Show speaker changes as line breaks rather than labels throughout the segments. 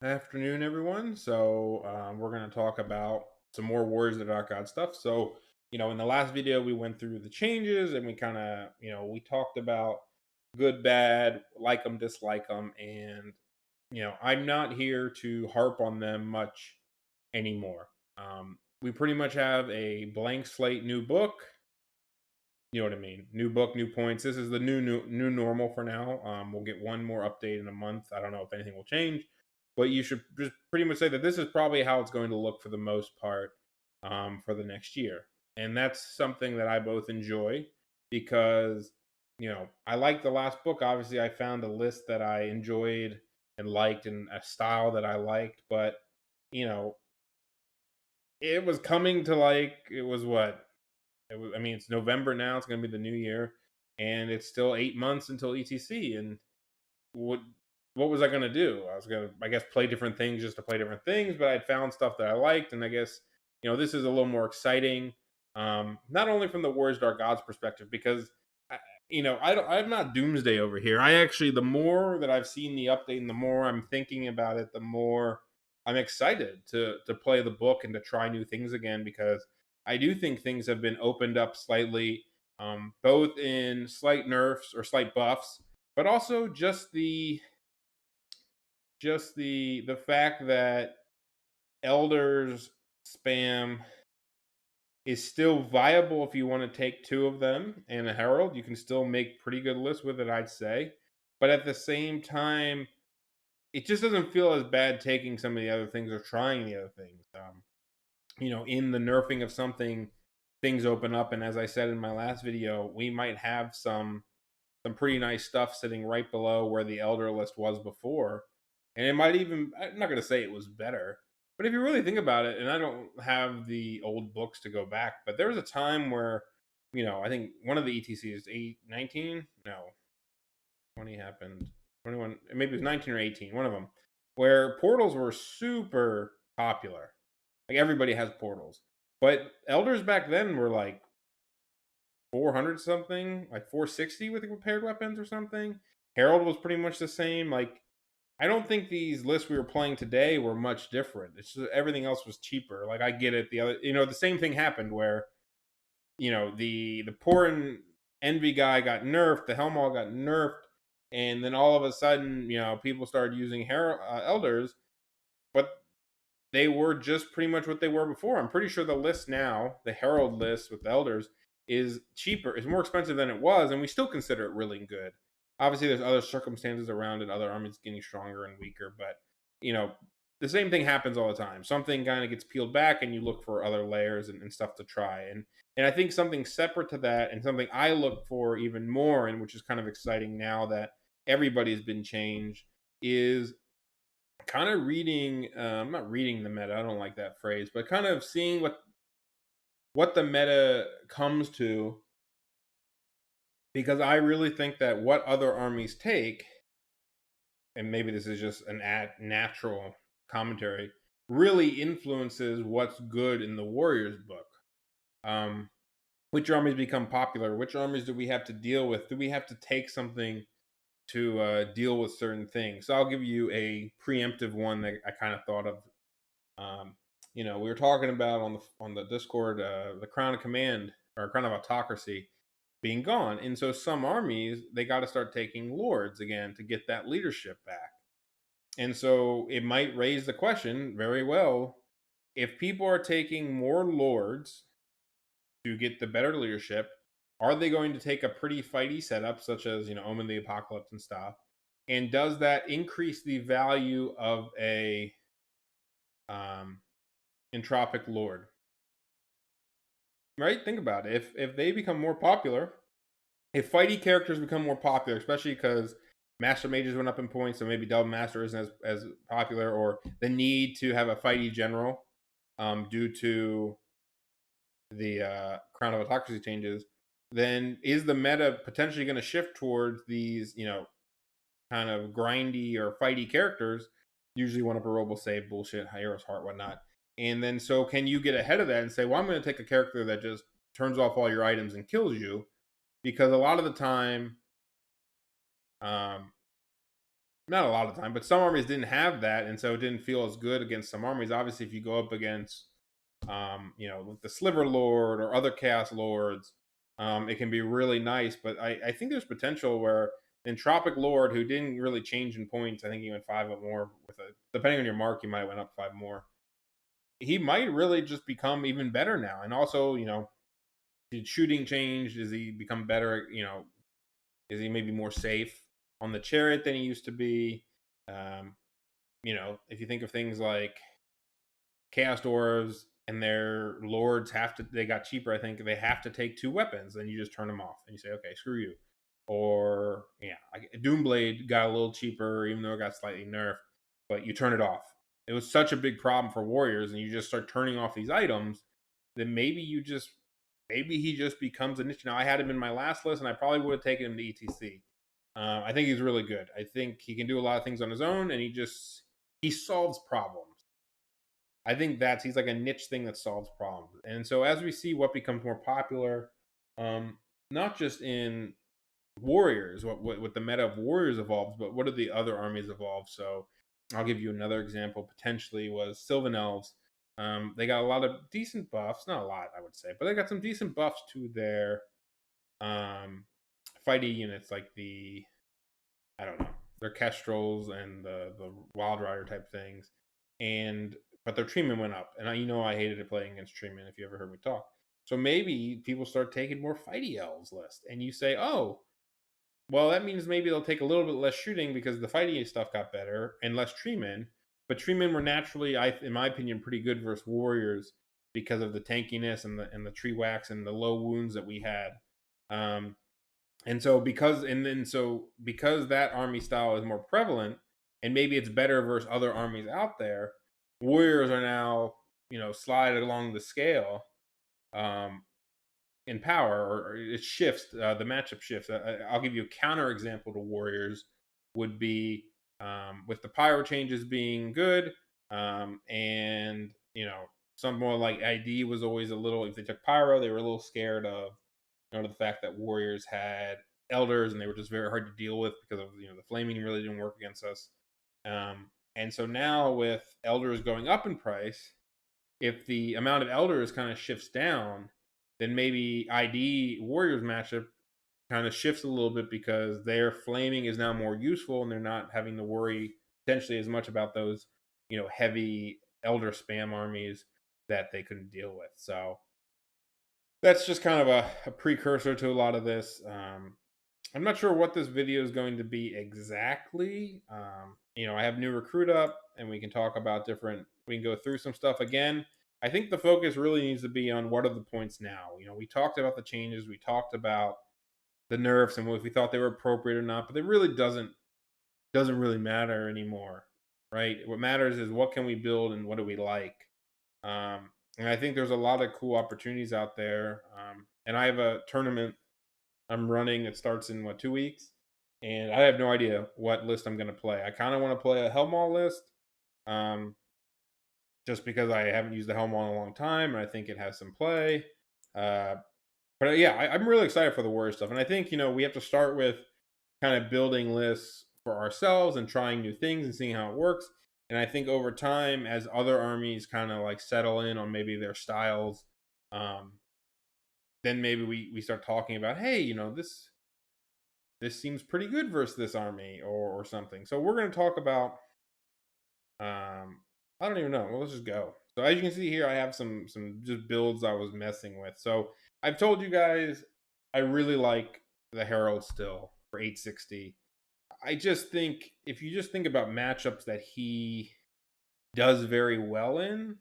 Afternoon, everyone. We're going to talk about some more Warriors of the Dark God stuff. In the last video, we went through the changes and we kind of, we talked about good, bad, like them, dislike them. And, I'm not here to harp on them much anymore. We pretty much have a blank slate new book. You know what I mean? New book, new points. This is the new normal for now. We'll get one more update in a month. I don't know if anything will change, but you should just pretty much say that this is probably how it's going to look for the most part for the next year. And that's something that I both enjoy because I like the last book. Obviously, I found a list that I enjoyed and liked and a style that I liked, but you know, it was coming to it was what I mean, it's November now. It's going to be the new year, and it's still 8 months until ETC. And what what was I going to do? I was going to, I guess, play different things just to play different things. But I'd found stuff that I liked, and I guess this is a little more exciting. Not only from the Warriors Dark Gods perspective, because I'm not doomsday over here. I actually, the more that I've seen the update, and the more I'm thinking about it, the more I'm excited to play the book and to try new things again because I do think things have been opened up slightly, both in slight nerfs or slight buffs, but also just the fact that elders spam is still viable if you want to take two of them and a herald. You can still make pretty good lists with it, I'd say. But at the same time, it just doesn't feel as bad taking some of the other things or trying the other things. In the nerfing of something, things open up, and as I said in my last video, we might have some pretty nice stuff sitting right below where the elder list was before, and it might even, I'm not going to say it was better, but if you really think about it, and I don't have the old books to go back, but there was a time where I think one of the ETCs 19, no, 20 happened, 21, maybe it was 19 or 18, one of them, where portals were super popular. Like everybody has portals. But elders back then were like 400 something, like 460 with repaired weapons or something. Herald was pretty much the same. Like, I don't think these lists we were playing today were much different. It's just everything else was cheaper. Like, I get it. The same thing happened where, the poor and envy guy got nerfed, the Helmall got nerfed, and then all of a sudden, people started using elders, but they were just pretty much what they were before. I'm pretty sure the list now, the Herald list with the elders, is cheaper, is more expensive than it was, and we still consider it really good. Obviously, there's other circumstances around it, other armies getting stronger and weaker, but the same thing happens all the time. Something kind of gets peeled back, and you look for other layers and stuff to try. And I think something separate to that, and something I look for even more, and which is kind of exciting now that everybody's been changed, is kind of reading. I'm not reading the meta. I don't like that phrase, but kind of seeing what the meta comes to, because I really think that what other armies take, and maybe this is just an natural commentary, really influences what's good in the Warriors book. Which armies become popular? Which armies do we have to deal with? Do we have to take something to deal with certain things? So I'll give you a preemptive one that I kind of thought of. We were talking about on the Discord, the Crown of Command or Crown of Autocracy being gone, and so some armies, they got to start taking lords again to get that leadership back. And so it might raise the question very well, if people are taking more lords to get the better leadership, are they going to take a pretty fighty setup such as Omen the Apocalypse and stuff, and does that increase the value of a entropic lord? Right? Think about it. If they become more popular, if fighty characters become more popular, especially because master mages went up in points, so maybe double master isn't as popular, or the need to have a fighty general due to the Crown of Autocracy changes, then is the meta potentially going to shift towards these, kind of grindy or fighty characters, usually one up a robo save bullshit, Hero's Heart, whatnot. And then so can you get ahead of that and say, well, I'm going to take a character that just turns off all your items and kills you? Because a lot of the time, not a lot of time, but some armies didn't have that, and so it didn't feel as good against some armies. Obviously, if you go up against, like the Sliver Lord or other Chaos Lords, it can be really nice. But I think there's potential where Entropic Lord, who didn't really change in points, I think he went 5 or more with a, depending on your mark, he might have went up 5 more. He might really just become even better now, and also, did shooting change? Does he become better? Is he maybe more safe on the chariot than he used to be? Um, if you think of things like Chaos Dwarves and their lords they got cheaper, I think they have to take 2 weapons, and you just turn them off and you say, okay, screw you. Or, yeah, like Doomblade got a little cheaper, even though it got slightly nerfed, but you turn it off. It was such a big problem for warriors, and you just start turning off these items, then maybe he just becomes a niche. Now, I had him in my last list, and I probably would have taken him to ETC. I think he's really good. I think he can do a lot of things on his own, and he solves problems. I think he's like a niche thing that solves problems. And so as we see what becomes more popular, not just in warriors, what the meta of warriors evolves, but what do the other armies evolve? So I'll give you another example. Potentially was Sylvan Elves. They got a lot of decent buffs, not a lot, I would say, but they got some decent buffs to their fighty units, like I don't know, their Kestrels and the Wild Rider type things, but their treatment went up, and I hated playing against treatment. If you ever heard me talk, so maybe people start taking more fighty elves list, and you say, oh, well, that means maybe they'll take a little bit less shooting because the fighting stuff got better and less treemen. But treemen were naturally, in my opinion, pretty good versus warriors because of the tankiness and the tree wax and the low wounds that we had. Um, because that army style is more prevalent, and maybe it's better versus other armies out there, warriors are now slide along the scale. In power, or it shifts, the matchup shifts. I'll give you a counter example to warriors would be, with the pyro changes being good, and some more like ID was always a little, if they took pyro, they were a little scared of the fact that warriors had elders and they were just very hard to deal with because of the flaming really didn't work against us. And so now with elders going up in price, if the amount of elders kind of shifts down, then maybe ID Warriors matchup kind of shifts a little bit because their flaming is now more useful and they're not having to worry potentially as much about those, heavy elder spam armies that they couldn't deal with. So that's just kind of a precursor to a lot of this. I'm not sure what this video is going to be exactly. I have new recruit up, and we can talk about we can go through some stuff again. I think the focus really needs to be on what are the points now. We talked about the changes, we talked about the nerfs and if we thought they were appropriate or not, but it really doesn't really matter anymore, right? What matters is what can we build and what do we like. And I think there's a lot of cool opportunities out there. And I have a tournament I'm running. It starts in 2 weeks, and I have no idea what list I'm going to play. I kind of want to play a Helmall list, just because I haven't used the Helmall in a long time, and I think it has some play. But yeah, I'm really excited for the Warrior stuff, and I think we have to start with kind of building lists for ourselves and trying new things and seeing how it works. And I think over time, as other armies kind of like settle in on maybe their styles, then maybe we start talking about, hey, this seems pretty good versus this army or something. So we're going to talk about, I don't even know. Well, let's just go. So as you can see here, I have some just builds I was messing with. So I've told you guys I really like the Herald still for 860. I just think if you just think about matchups that he does very well in,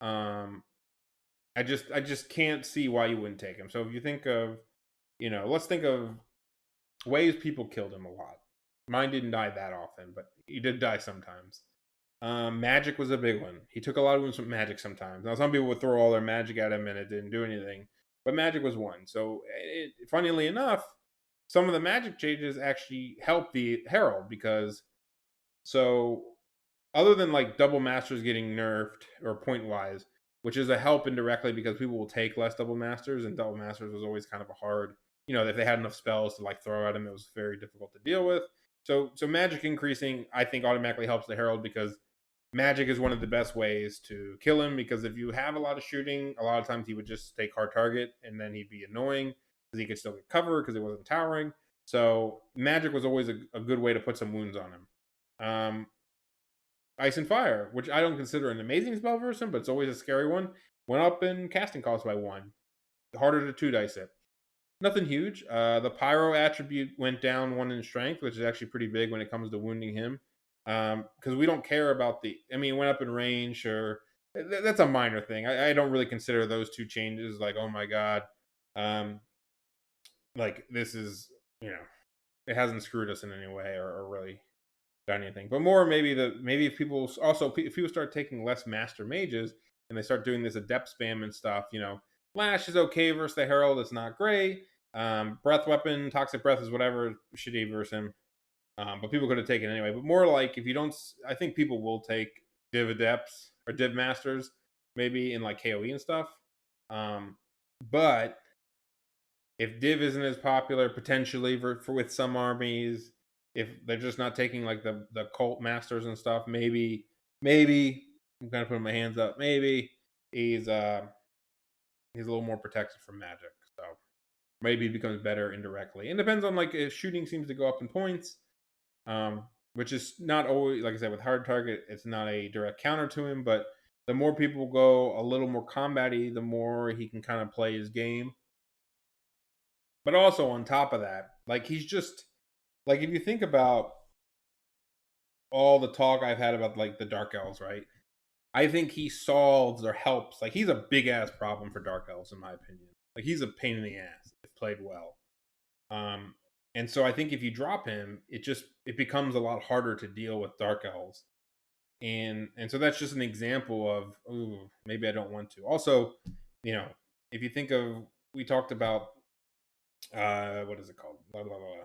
I just can't see why you wouldn't take him. So if you think of, let's think of ways people killed him a lot. Mine didn't die that often, but he did die sometimes. Magic was a big one. He took a lot of wounds from magic sometimes. Now, some people would throw all their magic at him and it didn't do anything, but magic was one. So, funnily enough, some of the magic changes actually helped the Herald because, other than like double masters getting nerfed or point wise, which is a help indirectly because people will take less double masters, and double masters was always kind of a hard, if they had enough spells to like throw at him, it was very difficult to deal with. So magic increasing, I think, automatically helps the Herald because magic is one of the best ways to kill him. Because if you have a lot of shooting, a lot of times he would just take hard target, and then he'd be annoying because he could still get cover because he wasn't towering. So magic was always a good way to put some wounds on him. Ice and Fire, which I don't consider an amazing spell version, but it's always a scary one, went up in casting cost by 1. Harder to 2 dice it. Nothing huge. The Pyro attribute went down 1 in strength, which is actually pretty big when it comes to wounding him. Because we don't care about the. I mean, it went up in range, or that's a minor thing. I don't really consider those 2 changes like, oh my god, like this is, it hasn't screwed us in any way or really done anything. But more maybe if people start taking less master mages and they start doing this adept spam and stuff, Lash is okay versus the Herald. It's not great. Breath weapon, toxic breath is whatever shitty versus him. But people could have taken it anyway. But more like if you don't, I think people will take div adepts or div masters maybe in like KOE and stuff. But if div isn't as popular potentially for with some armies, if they're just not taking like the cult masters and stuff, maybe I'm kind of putting my hands up. Maybe he's a little more protected from magic, so maybe he becomes better indirectly. It depends on like if shooting seems to go up in points, which is not always, like I said, with hard target, it's not a direct counter to him. But the more people go a little more combat-y, the more he can kind of play his game. But also on top of that, like he's just like if you think about all the talk I've had about like the Dark Elves, right? I think he solves or helps. Like he's a big ass problem for Dark Elves, in my opinion. Like he's a pain in the ass if played well. And so I think if you drop him, it becomes a lot harder to deal with Dark Elves. And so that's just an example of, ooh, maybe I don't want to. Also, if you think of, we talked about what is it called? Blah, blah, blah.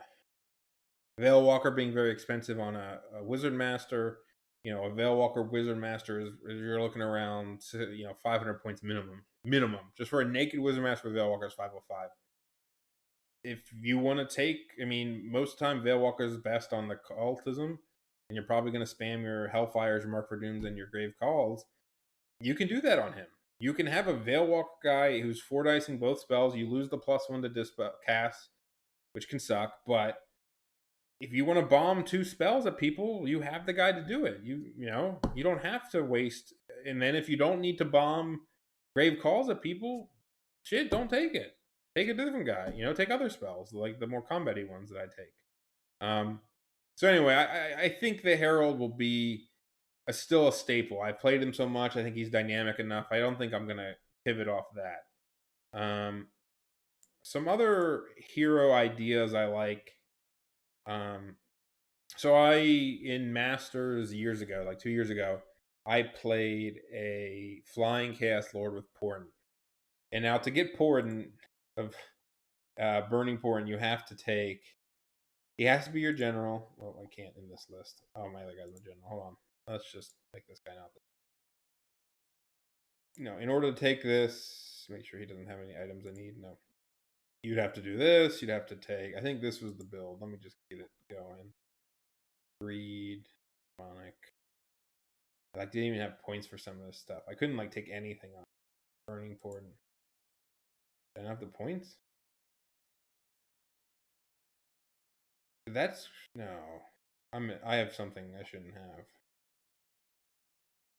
Veil Walker being very expensive on a Wizard Master. A Veil Walker Wizard Master is you're looking around 500 points minimum just for a naked Wizard Master with Veil Walker is 505. If you want to take, I mean, most of the time Veil Walker is best on the cultism, and you're probably going to spam your Hellfires, your Mark for Dooms, and your Grave Calls. You can do that on him. You can have a Veil Walker guy who's 4 dicing both spells. You lose the +1 to dispel cast, which can suck, but if you want to bomb 2 spells at people, you have the guy to do it. You don't have to waste. And then if you don't need to bomb Grave Calls at people, shit, don't take it. Take a different guy. Take other spells like the more combat-y ones that I take. So anyway, I think the Herald will be still a staple. I've played him so much. I think he's dynamic enough. I don't think I'm gonna pivot off that. Some other hero ideas I like. So in Masters years ago, like 2 years ago, I played a Flying Chaos Lord with Portent. And now to get Portent of Burning Portent, you have to take. He has to be your general. Well, I can't in this list. Oh, my other guy's my general. Hold on. Let's just take this guy out. In order to take this, make sure he doesn't have any items I need. No. You'd have to do this. You'd have to take. I think this was the build. Let me just get it going. Greed, Chronic. I didn't even have points for some of this stuff. I couldn't take anything on Burning Portent. I don't have the points. That's no. I have something I shouldn't have.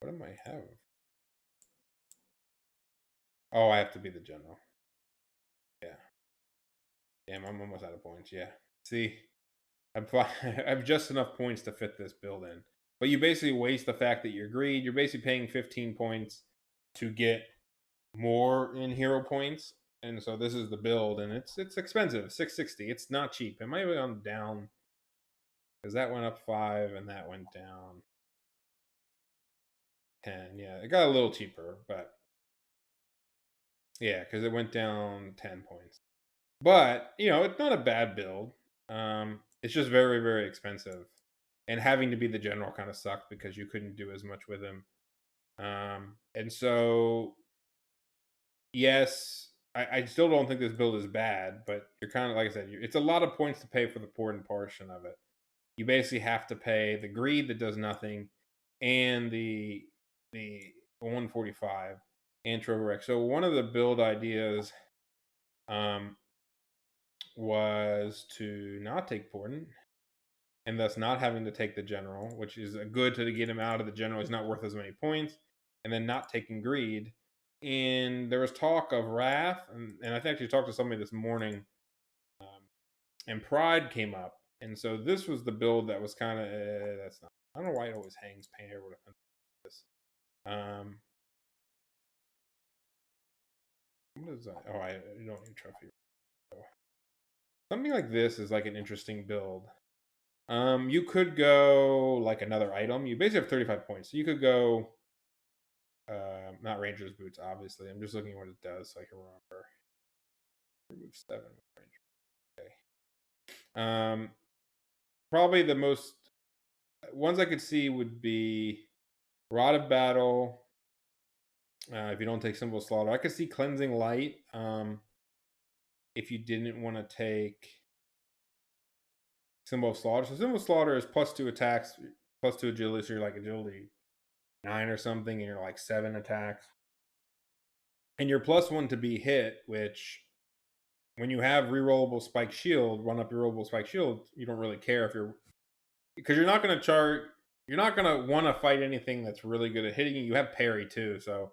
What am I have? Oh, I have to be the general. Yeah. Damn, I'm almost out of points. Yeah. See, I have just enough points to fit this build in. But you basically waste the fact that you're greed. You're basically paying 15 points to get more in hero points. And so this is the build, and it's expensive, 660. It's not cheap. It might have gone down because that went up 5 and that went down 10. Yeah, it got a little cheaper, but yeah, because it went down 10 points. But it's not a bad build. It's just very, very expensive, and having to be the general kind of sucked because you couldn't do as much with him. And so, yes, I still don't think this build is bad, but you're kind of, like I said, it's a lot of points to pay for the Portent portion of it. you basically have to pay the greed that does nothing and the 145 and Trophy Wreck. So one of the build ideas um, was to not take Portent and thus not having to take the general, which is a good to get him out of the general. He's not worth as many points, and then not taking greed. And there was talk of Wrath, and I actually talked to somebody this morning, and Pride came up, and so this was the build that was kind of that's not. I don't know why it always hangs pair with this. What is that? Oh, I don't need trophy. Something like this is like an interesting build. You could go like another item. You basically have 35 points. So you could go not Ranger's Boots, obviously. I'm just looking at what it does so I can remember. Remove 7 Ranger. Okay. Probably the most ones I could see would be Rod of Battle. If you don't take Symbol of Slaughter. I could see Cleansing Light. If you didn't want to take Symbol of Slaughter. So Symbol of Slaughter is +2 attacks, +2 agility, so you're like agility 9 or something, and you're like 7 attacks. And you're +1 to be hit, which when you have rerollable Spike Shield, run up your rollable Spike Shield, you don't really care if you're, because you're not going to charge, you're not going to want to fight anything that's really good at hitting you. You have parry too, so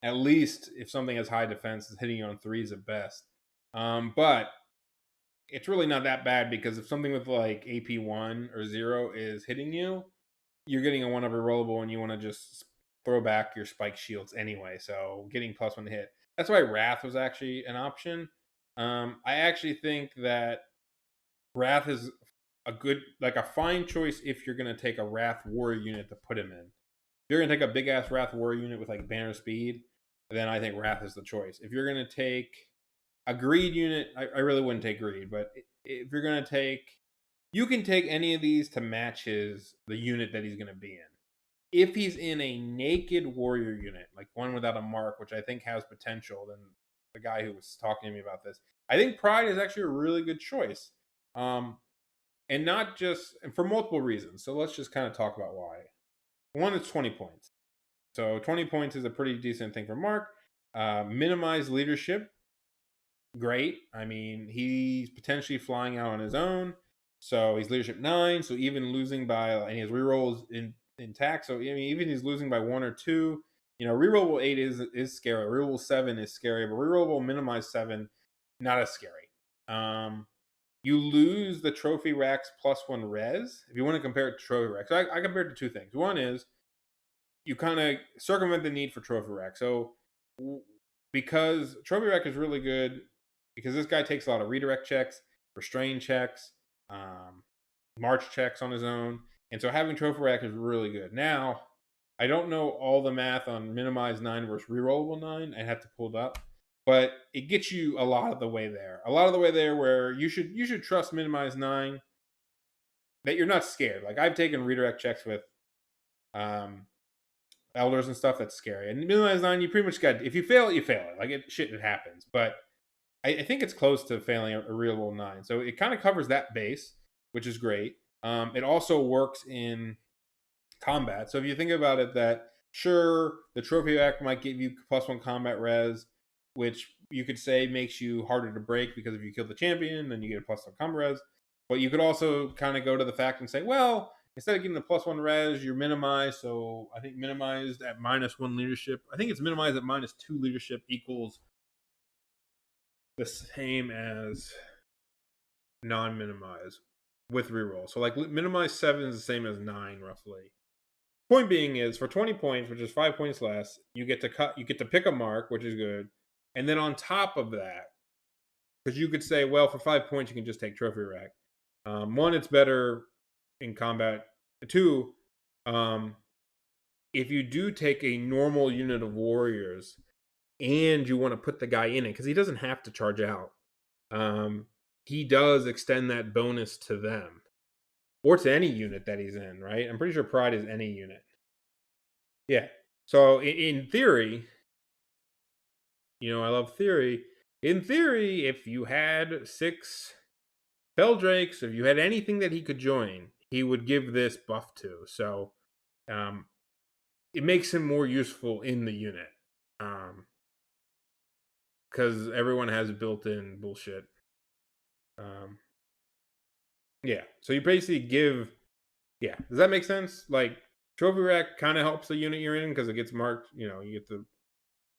at least if something has high defense, is hitting you on 3s at best. But it's really not that bad, because if something with like AP 1 or 0 is hitting you, you're getting a 1 up rerollable, and you want to just throw back your Spike Shields anyway. So getting +1 hit. That's why Wrath was actually an option. I actually think that Wrath is a good, like a fine choice if you're going to take a Wrath Warrior unit to put him in. If you're going to take a big ass Wrath Warrior unit with like Banner Speed, then I think Wrath is the choice. If you're going to take a Greed unit, I really wouldn't take Greed, but if you're going to take, you can take any of these to match the unit that he's going to be in. If he's in a naked warrior unit, like one without a mark, which I think has potential, then the guy who was talking to me about this, I think Pride is actually a really good choice. And not just, and for multiple reasons. So let's just kind of talk about why. One, it's 20 points. So 20 points is a pretty decent thing for Mark. Minimize leadership. Great. I mean, he's potentially flying out on his own. So he's leadership 9. So even losing by, and he has rerolls intact. So I mean, even he's losing by 1 or 2. You know, rerollable 8 is scary. Rerollable 7 is scary, but rerollable minimize 7, not as scary. You lose the trophy racks +1 res. If you want to compare it to trophy racks, I compared it to 2 things. One is you kind of circumvent the need for trophy rack. So because trophy rack is really good, because this guy takes a lot of redirect checks, restrain checks, march checks on his own, and so having trophy rack is really good. Now, I don't know all the math on minimize 9 versus rerollable 9. I have to pull it up, but it gets you a lot of the way there. A lot of the way there, where you should trust minimize 9, that you're not scared. Like I've taken redirect checks with elders and stuff. That's scary. And minimize 9, you pretty much got, if you fail it, you fail it. Like it happens. But I think it's close to failing a real 9. So it kind of covers that base, which is great. It also works in combat. So if you think about it, that sure, the trophy act might give you +1 combat res, which you could say makes you harder to break, because if you kill the champion, then you get a +1 combat res. But you could also kind of go to the fact and say, well, instead of getting the +1 res, you're minimized. So I think minimized at -1 leadership. I think it's minimized at -2 leadership equals the same as non-minimize with reroll. So like minimize 7 is the same as 9 roughly. Point being is, for 20 points, which is 5 points less, you get to pick a mark, which is good. And then on top of that, because you could say, well, for 5 points you can just take trophy rack. One, it's better in combat. 2, if you do take a normal unit of warriors and you want to put the guy in it, because he doesn't have to charge out, he does extend that bonus to them, or to any unit that he's in, right? I'm pretty sure Pride is any unit. Yeah. So in theory, I love theory. In theory, if you had 6 Beldrakes, if you had anything that he could join, he would give this buff to. So um, it makes him more useful in the unit. Because everyone has built-in bullshit. Yeah. So you basically give. Yeah. Does that make sense? Like trophy rack kind of helps the unit you're in because it gets marked. You get to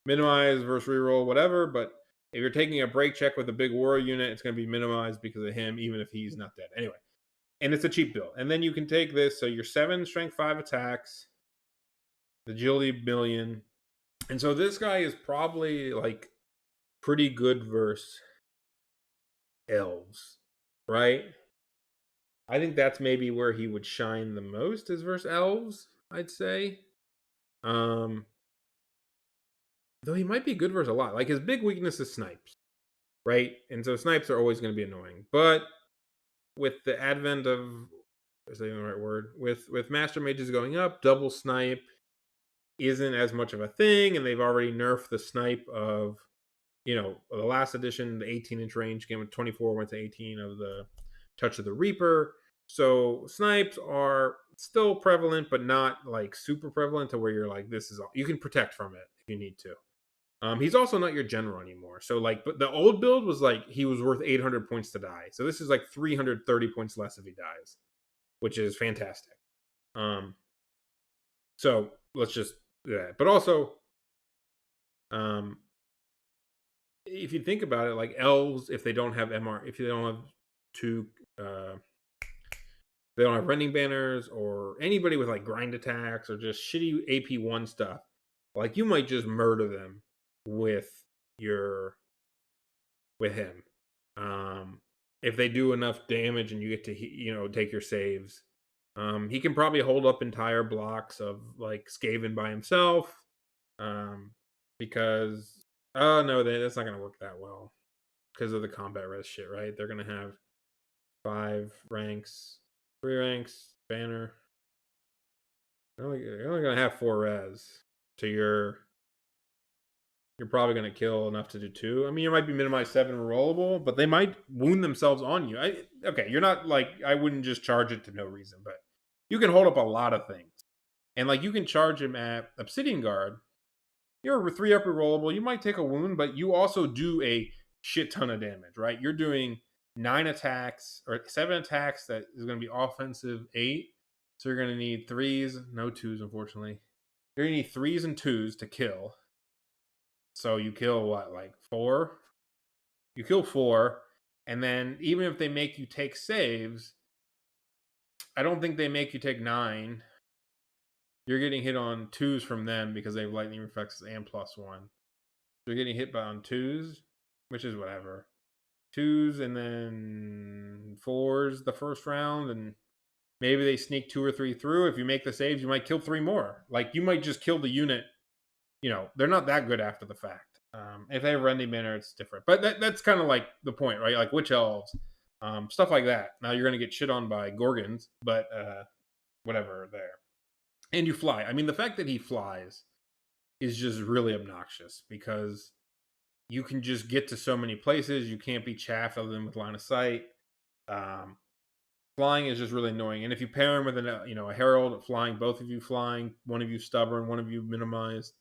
minimize versus reroll, whatever. But if you're taking a break check with a big warrior unit, it's going to be minimized because of him, even if he's not dead. Anyway, and it's a cheap build. And then you can take this. So you're 7 strength 5 attacks, agility million, and so this guy is probably like pretty good versus elves, right? I think that's maybe where he would shine the most is versus elves, I'd say. Um, though he might be good versus a lot. Like his big weakness is snipes, right? And so snipes are always going to be annoying. But with the advent of, is that even the right word? With master mages going up, double snipe isn't as much of a thing, and they've already nerfed the snipe of, the last edition, the 18-inch range game with 24 went to 18 of the Touch of the Reaper. So snipes are still prevalent, but not like super prevalent to where you're like, this is all you can protect from it if you need to. He's also not your general anymore. So like, but the old build was like he was worth 800 points to die. So this is like 330 points less if he dies, which is fantastic. So let's just do that. But also, if you think about it, like elves, if they don't have if they don't have two, they don't have rending banners or anybody with like grind attacks or just shitty AP1 stuff, like you might just murder them with him. If they do enough damage and you get to take your saves, he can probably hold up entire blocks of like Skaven by himself. Because no, that's not gonna work that well because of the combat res shit, right? They're gonna have 5 ranks, 3 ranks, banner. You're only gonna have 4 res, so you're probably gonna kill enough to do 2. I mean, you might be minimized 7 rollable, but they might wound themselves on you. Okay, you're not like I wouldn't just charge it to no reason, but you can hold up a lot of things, and like you can charge him at Obsidian Guard. You're 3 upper rollable. You might take a wound, but you also do a shit ton of damage, right? You're doing 9 attacks or 7 attacks that is going to be offensive 8. So you're going to need 3s, no 2s, unfortunately. You're going to need 3s and 2s to kill. So you kill what, like 4? You kill 4. And then even if they make you take saves, I don't think they make you take 9. You're getting hit on 2s from them because they have lightning reflexes and +1. You're getting hit by on 2s, which is whatever. 2s and then 4s the first round, and maybe they sneak 2 or 3 through. If you make the saves, you might kill 3 more. Like you might just kill the unit. They're not that good after the fact. If they have rending banner, it's different. But that's kind of like the point, right? Like witch elves, stuff like that. Now you're gonna get shit on by gorgons, but whatever there. And you fly. I mean, the fact that he flies is just really obnoxious because you can just get to so many places. You can't be chaffed other than with line of sight. Flying is just really annoying. And if you pair him with a herald flying, both of you flying, one of you stubborn, one of you minimized.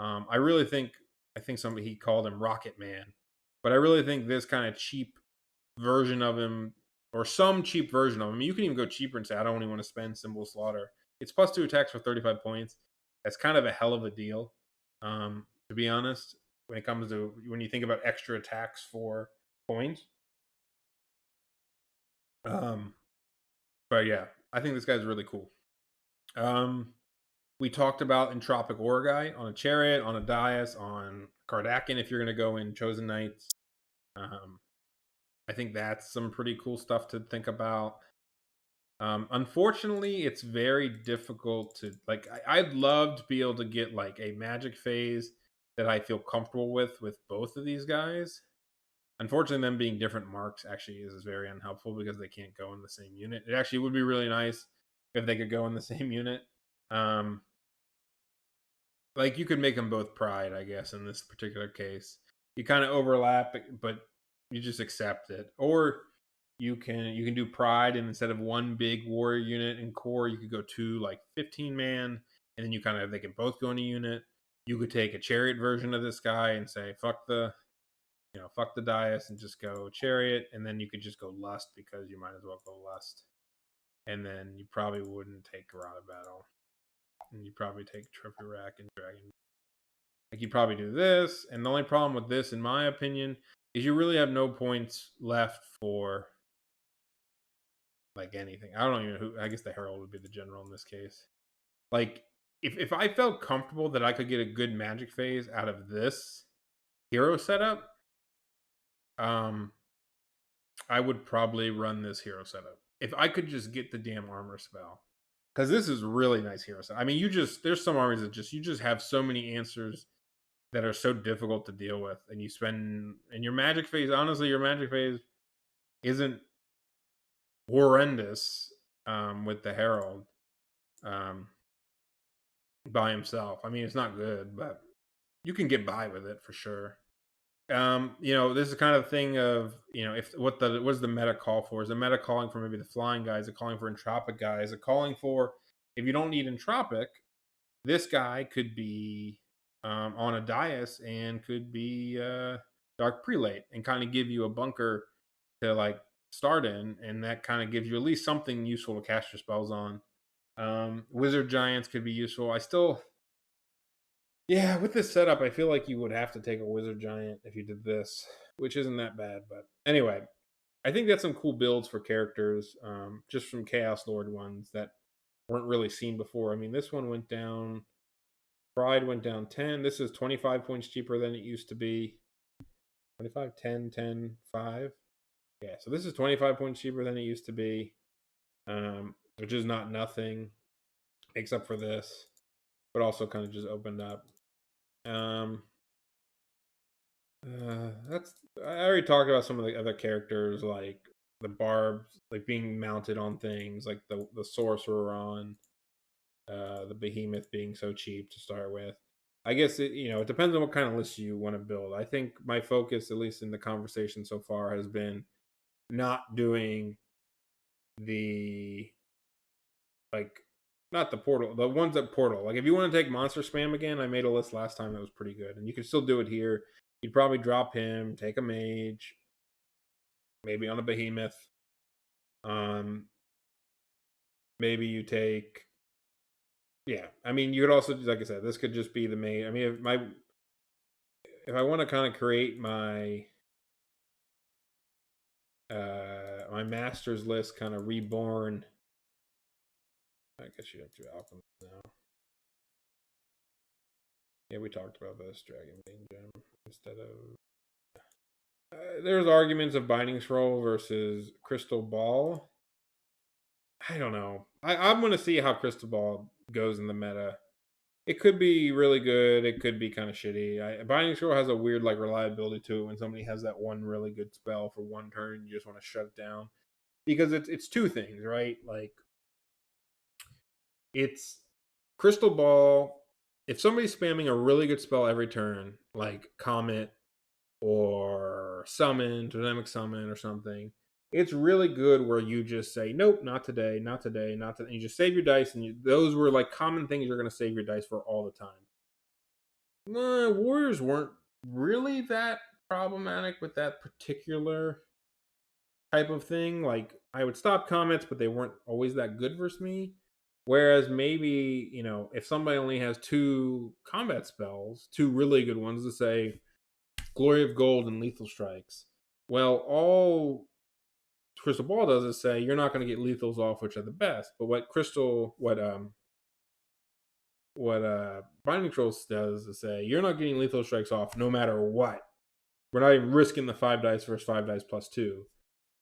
I think somebody he called him Rocket Man, but I really think this kind of cheap version of him or some cheap version of him. I mean, you can even go cheaper and say, I don't even want to spend Symbol Slaughter. It's +2 attacks for 35 points. That's kind of a hell of a deal, to be honest, when you think about extra attacks for points. But yeah, I think this guy's really cool. We talked about Entropic War Guy on a chariot, on a dais, on Kardakin if you're going to go in Chosen Knights. I think that's some pretty cool stuff to think about. Unfortunately, it's very difficult to like. I'd love to be able to get like a magic phase that I feel comfortable with both of these guys. Unfortunately, them being different marks actually is very unhelpful because they can't go in the same unit. It actually would be really nice if they could go in the same unit. Like you could make them both pride, I guess, in this particular case. You kind of overlap, but you just accept it. Or you can do Pride, and instead of one big warrior unit and core, you could go two like 15-man, and then you kind of they can both go in a unit. You could take a chariot version of this guy and say fuck the Dias and just go chariot, and then you could just go lust because you might as well go lust. And then you probably wouldn't take Garada Battle. And you probably take Trophy Rack and Dragon. Like you probably do this, and the only problem with this, in my opinion, is you really have no points left for like anything. I don't even who. I guess the Herald would be the general in this case. Like if I felt comfortable that I could get a good Magic phase out of this hero setup, I would probably run this hero setup if I could just get the damn armor spell. Because this is really nice hero setup. I mean, there's some armies that you just have so many answers that are so difficult to deal with, and you spend and your Magic phase. Honestly, your Magic phase isn't horrendous with the Herald by himself. I mean, it's not good, but you can get by with it for sure. This is kind of thing of if what's the meta call for? Is the meta calling for maybe the flying guys? Is it calling for entropic guys? Is it calling for if you don't need entropic, this guy could be on a dais and could be dark prelate and kind of give you a bunker to like start in, and that kind of gives you at least something useful to cast your spells on. Wizard giants could be useful. With this setup, I feel like you would have to take a wizard giant if you did this, which isn't that bad. But anyway, I think that's some cool builds for characters, just from Chaos Lord ones that weren't really seen before. I mean, this one went down. Pride went down 10. This is 25 points cheaper than it used to be. 25, 10, 10, 5. Yeah, so this is 25 points cheaper than it used to be, which is not nothing, except for this, but also kind of just opened up. That's I already talked about some of the other characters, like the barbs, like being mounted on things, like the sorcerer on the behemoth being so cheap to start with. I guess it depends on what kind of list you want to build. I think my focus, at least in the conversation so far, has been not doing the like not the portal, the ones that portal. Like if you want to take monster spam again, I made a list last time that was pretty good, and you can still do it here. You'd probably drop him, take a mage, maybe on a behemoth. Maybe you take. Yeah, I mean, you could also, like I said, this could just be the main. I mean, if I want to kind of create my my masters list, kind of reborn. I guess you have to alchemist now. Yeah, we talked about this Dragon Bane gem instead of. There's arguments of Binding Scroll versus Crystal Ball. I don't know. I'm going to see how Crystal Ball goes in the meta. It could be really good. It could be kind of shitty. Binding Scroll has a weird like reliability to it. When somebody has that one really good spell for one turn, you just want to shut it down because it's two things, right? Like it's Crystal Ball. If somebody's spamming a really good spell every turn, like Comet or Summon, Dynamic Summon or something, it's really good where you just say, nope, not today, not today, not today. And you just save your dice, and those were like common things you're going to save your dice for all the time. Warriors weren't really that problematic with that particular type of thing. Like, I would stop comments, but they weren't always that good versus me. Whereas maybe, if somebody only has two combat spells, two really good ones to say, Glory of Gold and Lethal Strikes. Well, all Crystal Ball does is say you're not going to get lethals off, which are the best. But what Binding Trolls does is say you're not getting lethal strikes off no matter what. We're not even risking the 5 dice versus 5 dice plus 2.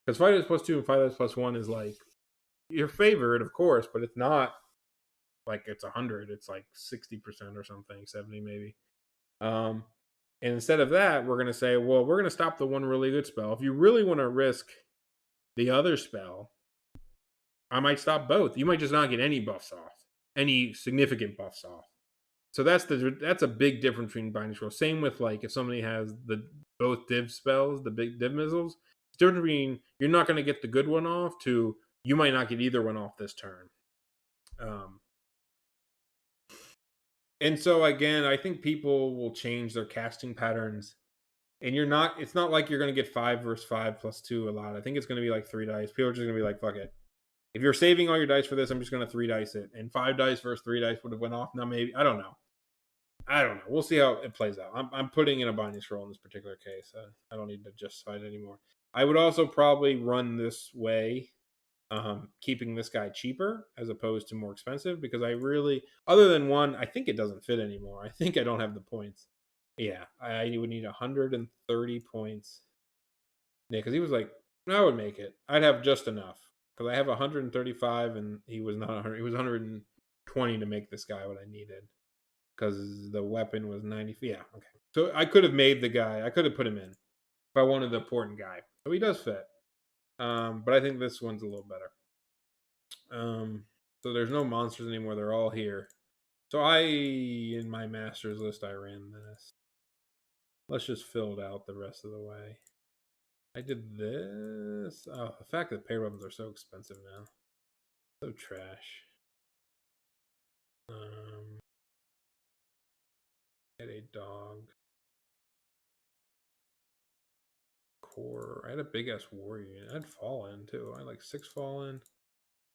Because 5 dice plus 2 and 5 dice plus 1 is like you're favored, of course, but it's not like it's 100. It's like 60% or something, 70 maybe. And instead of that, we're going to say, well, we're going to stop the one really good spell. If you really want to risk the other spell, I might stop both. You might just not get any buffs off, any significant buffs off. So that's a big difference between Binding Scroll. Same with like if somebody has both div spells, the big div missiles, It's different between you're not going to get the good one off to you might not get either one off this turn. And so again, I think people will change their casting patterns. And it's not like you're going to get 5 versus 5 plus 2 a lot. I think it's going to be like 3 dice. People are just going to be like, fuck it. If you're saving all your dice for this, I'm just going to 3 dice it. And 5 dice versus 3 dice would have went off. Now maybe, I don't know. We'll see how it plays out. I'm putting in a binding scroll in this particular case. I don't need to justify it anymore. I would also probably run this way, keeping this guy cheaper as opposed to more expensive, because I really, other than one, I think it doesn't fit anymore. I think I don't have the points. Yeah, I would need 130 points. Yeah, because he was like, I would make it. I'd have just enough because I have 135, and he was not 100. He was 120 to make this guy what I needed because the weapon was 90. Yeah, okay. So I could have made the guy. I could have put him in if I wanted the important guy. So he does fit. But I think this one's a little better. So there's no monsters anymore. They're all here. So in my masters list, I ran this. Let's just fill it out the rest of the way. I did this. Oh, the fact that paired weapons are so expensive now. So trash. Had a dog. Core. I had a big ass warrior unit. I had Fallen too. I had like 6 Fallen.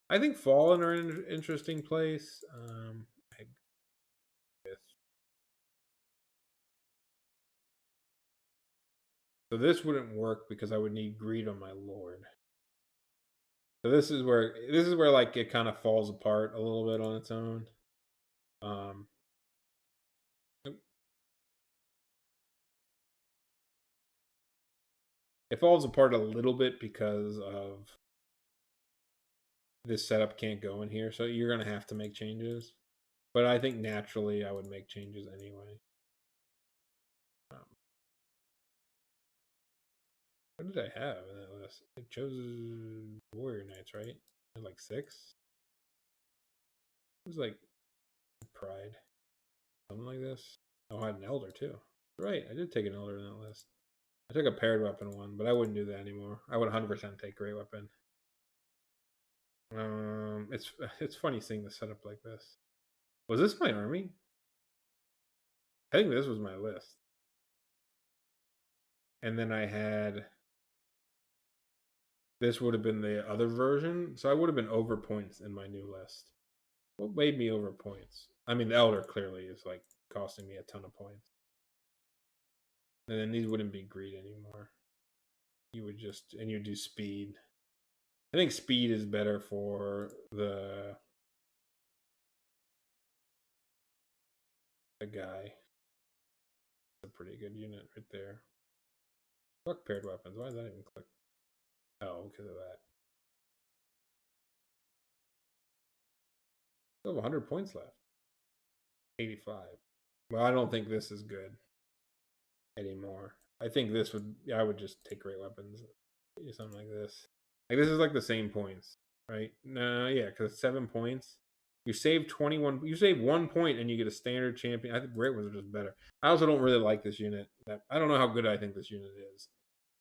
I think Fallen are in an interesting place. So this wouldn't work because I would need greed on my lord. So this is where like it kind of falls apart a little bit on its own. It falls apart a little bit because of this setup can't go in here, so you're gonna have to make changes. But I think naturally I would make changes anyway. What did I have in that list? It chose warrior knights, right? I had like 6. It was like pride, something like this. Oh, I had an elder too. Right, I did take an elder in that list. I took a paired weapon one, but I wouldn't do that anymore. I would 100% take great weapon. It's funny seeing the setup like this. Was this my army? I think this was my list. And then I had this would have been the other version, so I would have been over points in my new list. What made me over points? I mean, the elder clearly is like costing me a ton of points. And then these wouldn't be greed anymore. You would just, and you do speed. I think speed is better for the guy. A pretty good unit right there. Fuck paired weapons. Why does that even click? Oh, because of that. Still have 100 points left. 85. Well, I don't think this is good anymore. I think this would, I would just take great weapons. Something like this. Like this is like the same points, right? No, yeah, because it's 7 points. You save 21. You save 1 point and you get a standard champion. I think great ones are just better. I also don't really like this unit. I don't know how good I think this unit is.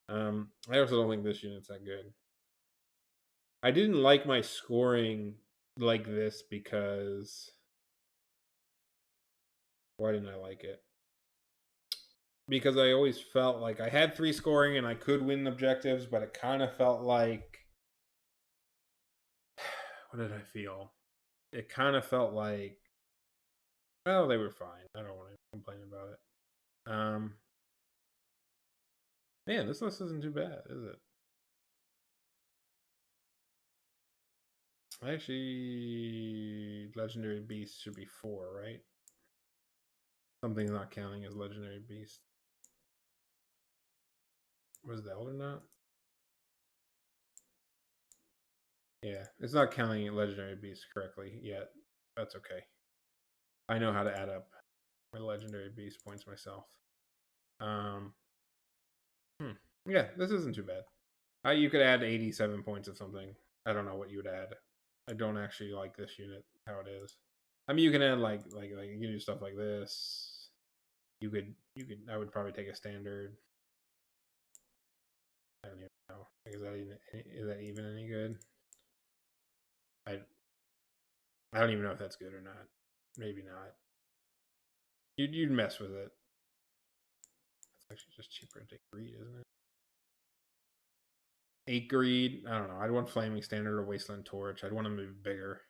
I also don't think this unit's that good. I didn't like my scoring like this because why didn't I like it? Because I always felt like I had 3 scoring and I could win objectives, but it kind of felt like what did I feel? It kind of felt like, well, they were fine. I don't want to complain about it. Man, this list isn't too bad, is it? Actually, legendary beast should be 4, right? Something's not counting as legendary beast. Was the elder not? Yeah, it's not counting legendary beast correctly yet. That's okay. I know how to add up my legendary beast points myself. Yeah, this isn't too bad. You could add 87 points of something. I don't know what you would add. I don't actually like this unit how it is. I mean, you can add like you can do stuff like this. You could. I would probably take a standard. I don't even No, is that even any good? I don't even know if that's good or not. Maybe not. You'd mess with it. It's actually just cheaper to take greed, isn't it? 8 greed. I don't know. I'd want Flaming Standard or Wasteland Torch. I'd want them to be bigger.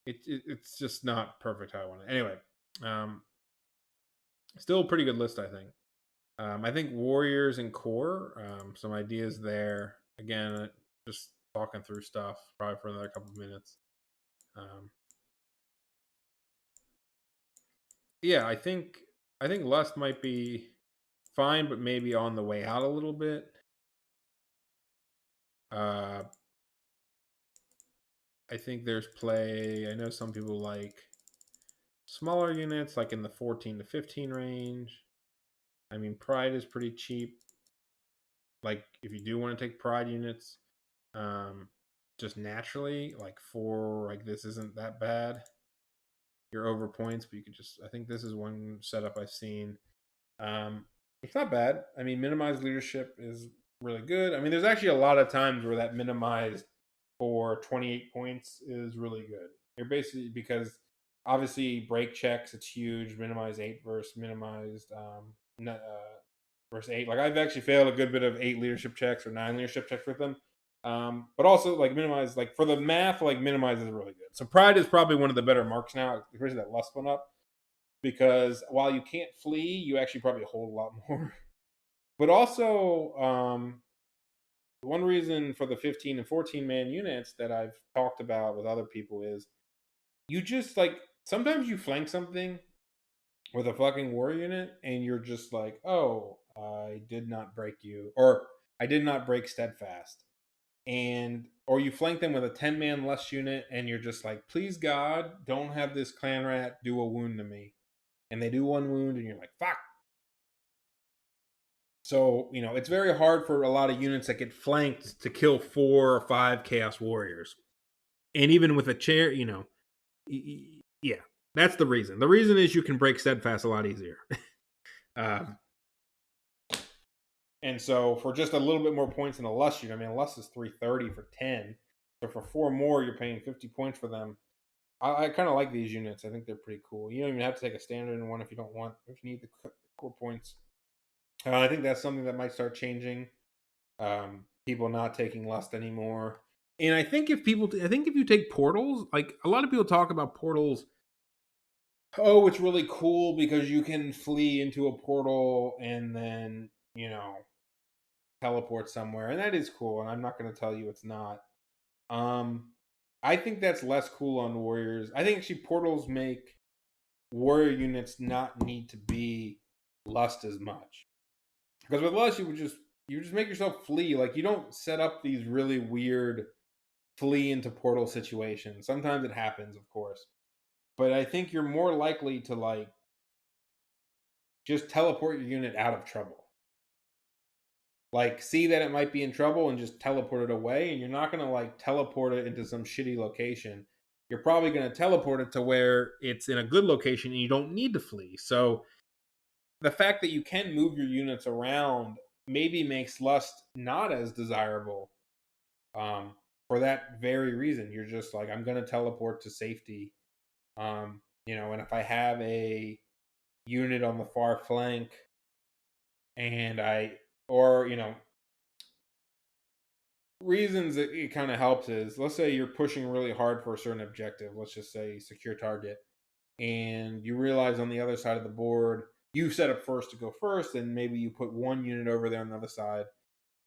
It's just not perfect how I want it. Anyway, still a pretty good list, I think. I think Warriors and Core. Some ideas there. Again, just talking through stuff probably for another couple of minutes. Yeah, I think Lust might be fine, but maybe on the way out a little bit. I think there's play. I know some people like smaller units, like in the 14 to 15 range. I mean, Pride is pretty cheap. Like, if you do want to take Pride units, just naturally, like 4, like this isn't that bad. You're over points, but you could just. I think this is one setup I've seen. It's not bad. I mean, minimized leadership is really good. I mean, there's actually a lot of times where that minimized for 28 points is really good. You're basically, because obviously break checks, it's huge. Minimize 8 versus minimized versus 8. Like, I've actually failed a good bit of 8 leadership checks or 9 leadership checks with them. But also, like, minimize, like for the math, like minimize is really good. So Pride is probably one of the better marks now, especially that Lust one up, because while you can't flee, you actually probably hold a lot more. But also, one reason for the 15 and 14 man units that I've talked about with other people is you just like sometimes you flank something with a fucking war unit and you're just like, oh, I did not break you, or I did not break Steadfast. And or you flank them with a 10 man less unit and you're just like, please God, don't have this clan rat do a wound to me. And they do 1 wound and you're like, fuck. So, it's very hard for a lot of units that get flanked to kill 4 or 5 Chaos Warriors. And even with a chair, yeah, that's the reason. The reason is you can break Steadfast a lot easier. um, and so for just a little bit more points than a Lust unit, I mean, a Lust is 330 for 10. So for 4 more, you're paying 50 points for them. I kind of like these units. I think they're pretty cool. You don't even have to take a standard in one if you don't want, if you need the core points. I think that's something that might start changing. People not taking Lust anymore. And I think if you take portals, like a lot of people talk about portals, oh, it's really cool because you can flee into a portal and then, teleport somewhere. And that is cool. And I'm not going to tell you it's not. I think that's less cool on Warriors. I think actually portals make Warrior units not need to be Lust as much. Because with Lust, you just make yourself flee. Like, you don't set up these really weird flee into portal situations. Sometimes it happens, of course. But I think you're more likely to, like, just teleport your unit out of trouble. Like, see that it might be in trouble and just teleport it away. And you're not going to, like, teleport it into some shitty location. You're probably going to teleport it to where it's in a good location and you don't need to flee. So the fact that you can move your units around maybe makes Lust not as desirable, for that very reason. You're just like, I'm going to teleport to safety. And if I have a unit on the far flank and reasons that it kind of helps is, let's say you're pushing really hard for a certain objective, let's just say secure target, and you realize on the other side of the board, you set up first to go first, and maybe you put 1 unit over there on the other side,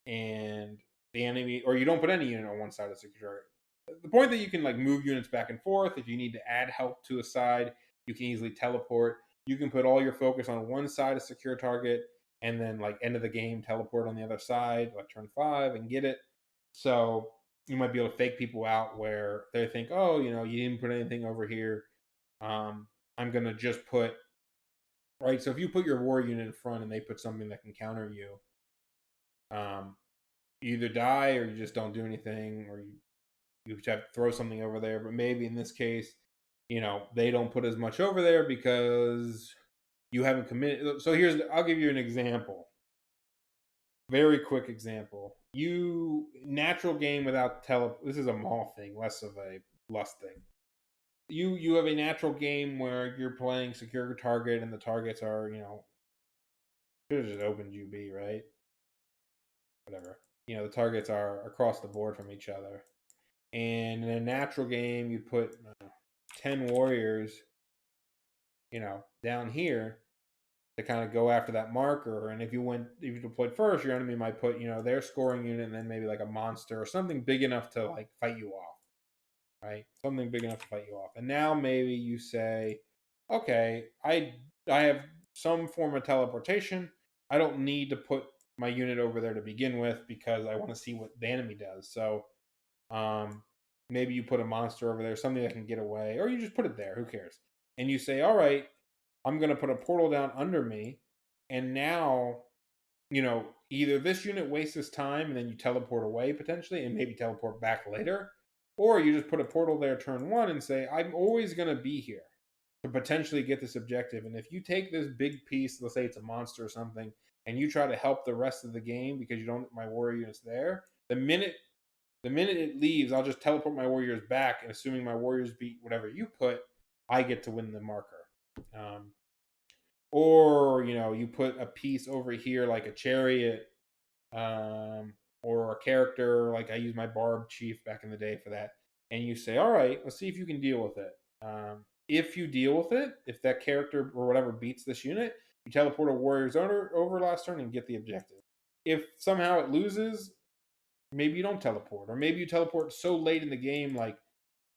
and the enemy, or you don't put any unit on one side of the secure target. The point that you can, like, move units back and forth. If you need to add help to a side, you can easily teleport. You can put all your focus on one side of secure target and then, like, end of the game, teleport on the other side, like turn 5 and get it. So you might be able to fake people out where they think, oh, you didn't put anything over here. I'm going to just put, right? So if you put your war unit in front and they put something that can counter you, you either die or you just don't do anything, or you have to throw something over there. But maybe in this case, they don't put as much over there because you haven't committed. So I'll give you an example. Very quick example. You natural game without this is a mall thing, less of a lust thing. You have a natural game where you're playing secure target and the targets are, should have just opened UB, right? Whatever. The targets are across the board from each other. And in a natural game, you put 10 warriors, down here to kind of go after that marker. And if you deployed first, your enemy might put, their scoring unit and then maybe like a monster or something big enough to like fight you off, right? Something big enough to fight you off. And now maybe you say, okay, I have some form of teleportation. I don't need to put my unit over there to begin with because I want to see what the enemy does. So maybe you put a monster over there, something that can get away, or you just put it there. Who cares? And you say, all right, I'm going to put a portal down under me. And now, either this unit wastes its time and then you teleport away potentially and maybe teleport back later, or you just put a portal there turn one and say, I'm always going to be here to potentially get this objective. And if you take this big piece, let's say it's a monster or something, and you try to help the rest of the game because you don't my warrior units there, the minute it leaves, I'll just teleport my warriors back, and assuming my warriors beat whatever you put, I get to win the marker. Or you put a piece over here like a chariot, or a character like I use my barb chief back in the day for that, and you say, all right, let's see if you can deal with it. If you deal with it, if that character or whatever beats this unit, you teleport a warrior's over last turn and get the objective. If somehow it loses, maybe you don't teleport, or maybe you teleport so late in the game, like,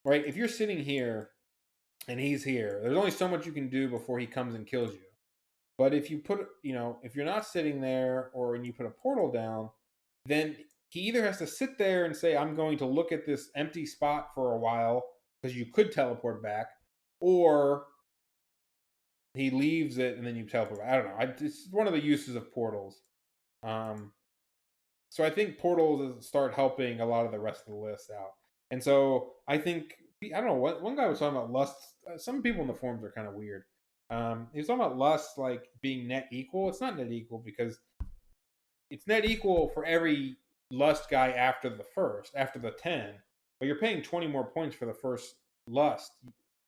right, if you're sitting here and he's here, there's only so much you can do before he comes and kills you. But if you put, if you're not sitting there or and you put a portal down, then he either has to sit there and say, I'm going to look at this empty spot for a while because you could teleport back, or he leaves it and then you teleport back. I don't know. It's one of the uses of portals. So I think portals start helping a lot of the rest of the list out. And so I think, I don't know, what one guy was talking about lust. Some people in the forums are kind of weird. He was talking about lust like being net equal. It's not net equal because it's net equal for every lust guy after the 10, but you're paying 20 more points for the first lust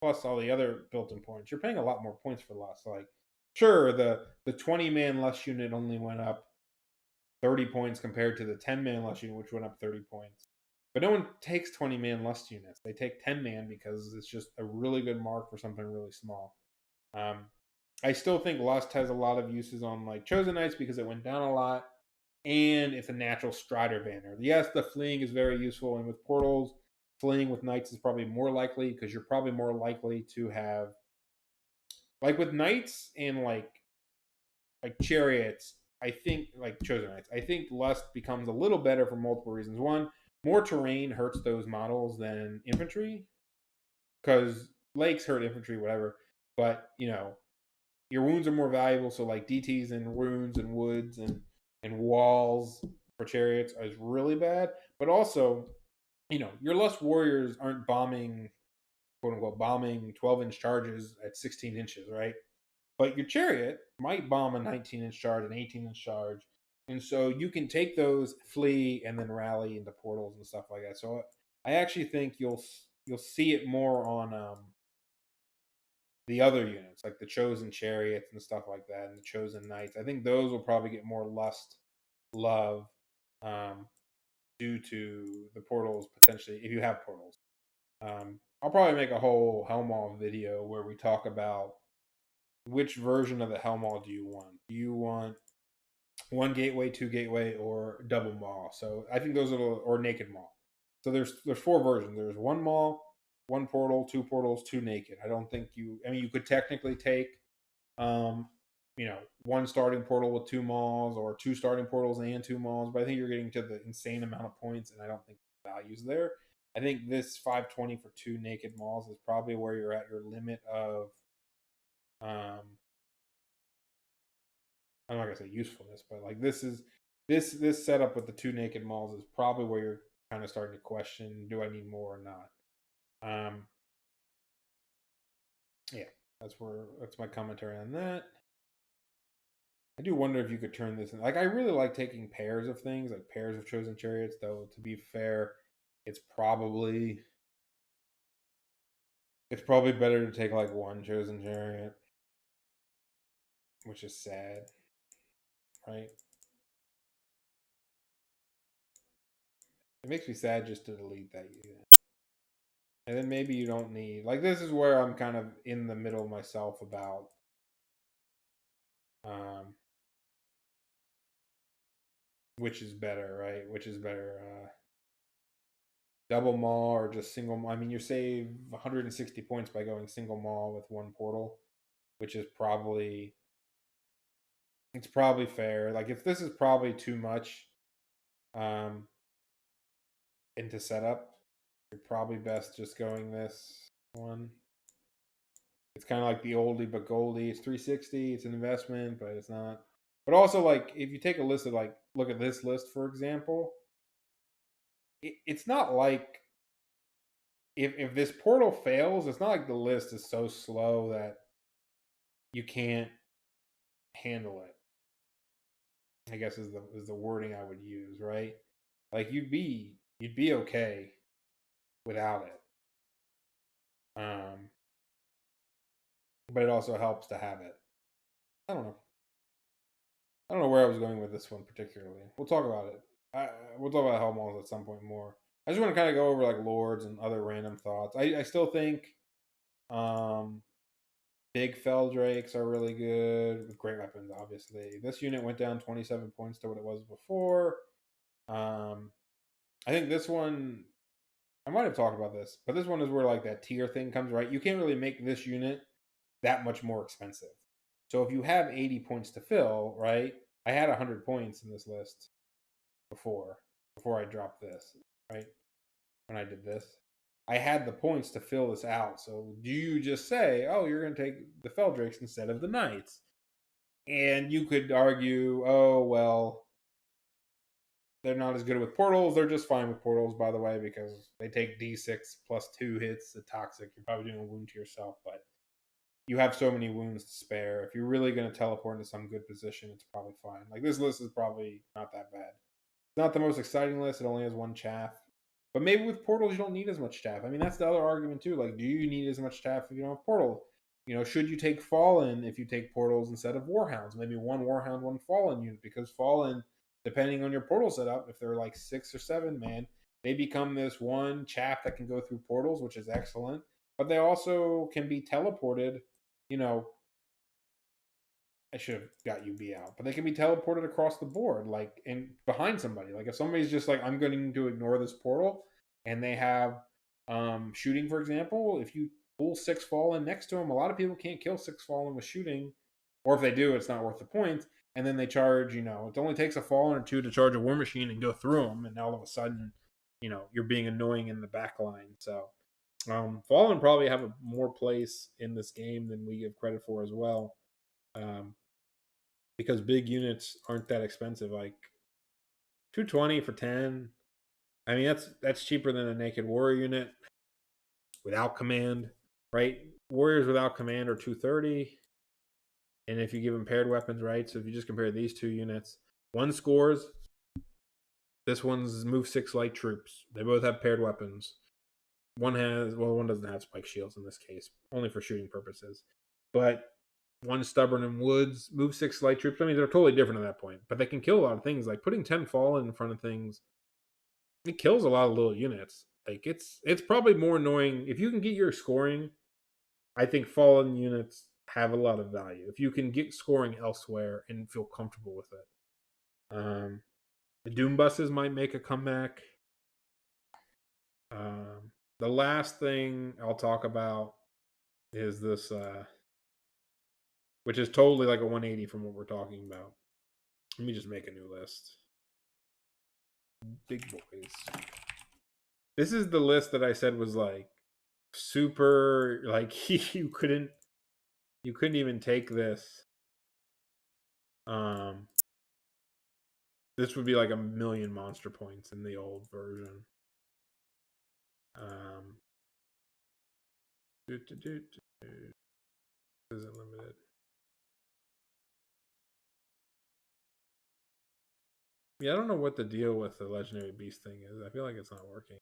plus all the other built-in points. You're paying a lot more points for lust. Like, sure, the 20-man lust unit only went up 30 points compared to the 10-man lust unit, which went up 30 points. But no one takes 20-man lust units. They take 10-man because it's just a really good mark for something really small. I still think lust has a lot of uses on like Chosen Knights because it went down a lot, and it's a natural Strider banner. Yes, the fleeing is very useful, and with portals, fleeing with knights is probably more likely because you're probably more likely to have, like with knights and like chariots, I think, like Chosen Knights, I think lust becomes a little better for multiple reasons. One, more terrain hurts those models than infantry because lakes hurt infantry, whatever. But your wounds are more valuable. So like DTs and runes and woods and walls for chariots is really bad. But also, your lust warriors aren't bombing, quote unquote, bombing 12-inch charges at 16 inches, right? But your chariot might bomb a 19-inch charge, an 18-inch charge. And so you can take those, flee, and then rally into portals and stuff like that. So I actually think you'll see it more on the other units, like the Chosen Chariots and stuff like that, and the Chosen Knights. I think those will probably get more love, due to the portals potentially, if you have portals. I'll probably make a whole Helmaw video where we talk about which version of the Helmaw do you want. Do you want one gateway, two gateway, or double maw? So I think those are or naked maw. So there's 4 versions. There's one maw, one portal, 2 portals, 2 naked. I don't think you could technically take one starting portal with 2 maws or 2 starting portals and 2 maws, but I think you're getting to the insane amount of points, and I don't think the value's there. I think this 520 for 2 naked maws is probably where you're at your limit of I'm not gonna say usefulness, but like this setup with the 2 naked maws is probably where you're kind of starting to question, do I need more or not? Yeah, that's my commentary on that. I do wonder if you could turn this in. Like, I really like taking pairs of things, like pairs of chosen chariots. Though, to be fair, it's probably better to take like one chosen chariot, which is sad, right? It makes me sad just to delete that unit. And then maybe you don't need, like, this is where I'm kind of in the middle myself about um which is better, right? Which is better, double maul or just single maul? I mean, you save 160 points by going single maul with one portal, which is probably it's probably fair. Like, if this is probably too much um into setup, you're probably best just going this one. It's kind of like the oldie but goldie. It's 360. It's an investment, but it's not. But also, like, if you take a list of, like, look at this list for example, it's not like if this portal fails, it's not like the list is so slow that you can't handle it. I guess is the wording I would use, right? Like, you'd be okay without it. But it also helps to have it. I don't know. I don't know where I was going with this one particularly. We'll talk about it. We'll talk about Hellmauls at some point more. I just want to kind of go over like lords and other random thoughts. I still think um, big fell drakes are really good with great weapons. Obviously, this unit went down 27 points to what it was before. I think this one, I might have talked about this, but this one is where like that tier thing comes, right. You can't really make this unit that much more expensive. So if you have 80 points to fill, right? I had 100 points in this list before I dropped this, right? When I did this, I had the points to fill this out. So do you just say, "Oh, you're going to take the Feldrakes instead of the Knights"? And you could argue, "Oh, well, they're not as good with portals. They're just fine with portals, by the way, because they take D6 plus 2 hits to toxic. You're probably doing a wound to yourself, but you have so many wounds to spare. If you're really going to teleport into some good position, it's probably fine. Like, this list is probably not that bad. It's not the most exciting list. It only has one chaff. But maybe with portals, you don't need as much chaff. I mean, that's the other argument, too. Like, do you need as much chaff if you don't have portals? Should you take Fallen if you take portals instead of Warhounds? Maybe one Warhound, one Fallen unit, because Fallen, depending on your portal setup, if they're like 6 or 7 man, they become this one chaff that can go through portals, which is excellent. But they also can be teleported, you know, I should have got UB out, but they can be teleported across the board, like in behind somebody. Like, if somebody's just like, I'm going to ignore this portal, and they have shooting, for example, if you pull 6 fallen next to them, a lot of people can't kill 6 fallen with shooting, or if they do, it's not worth the points. And then they charge, it only takes a fallen or 2 to charge a war machine and go through them, and all of a sudden, you're being annoying in the back line. So fallen probably have a more place in this game than we give credit for as well. Um, because big units aren't that expensive. Like 220 for 10. I mean, that's cheaper than a naked warrior unit without command, right? Warriors without command are 230. And if you give them paired weapons, right? So if you just compare these two units, one scores. This one's move 6 light troops. They both have paired weapons. One doesn't have spike shields in this case, only for shooting purposes. But one stubborn in woods, move 6 light troops. I mean, they're totally different at that point, but they can kill a lot of things. Like putting 10 fallen in front of things, it kills a lot of little units. Like, it's probably more annoying if you can get your scoring. I think fallen units have a lot of value if you can get scoring elsewhere and feel comfortable with it. The Doom buses might make a comeback. The last thing I'll talk about is this, which is totally like a 180 from what we're talking about. Let me just make a new list. Big boys. This is the list that I said was like super, like you couldn't even take this. This would be like a million monster points in the old version. Isn't limited. Yeah, I don't know what the deal with the legendary beast thing is. I feel like it's not working.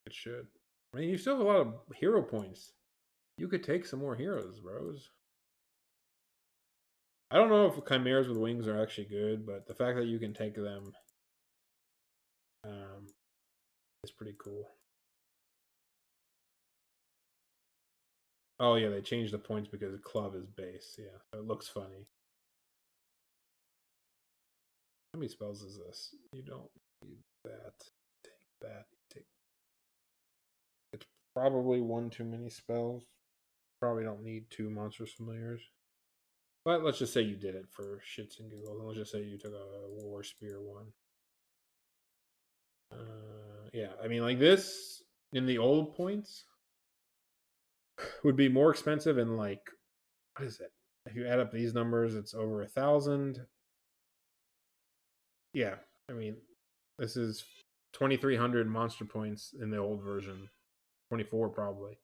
It should. I mean, you still have a lot of hero points. You could take some more heroes, bros. I don't know if chimeras with wings are actually good, but the fact that you can take them is pretty cool. Oh yeah, they changed the points because the club is base. Yeah, so it looks funny. How many spells is this? You don't need that. Take that. Take. It's probably one too many spells. Probably don't need 2 monstrous familiars. But let's just say you did it for shits and giggles. And let's just say you took a war spear one. Yeah, I mean, like this in the old points would be more expensive. And like, what is it? If you add up these numbers, it's over 1,000. Yeah, I mean, this is 2,300 monster points in the old version, 24 probably.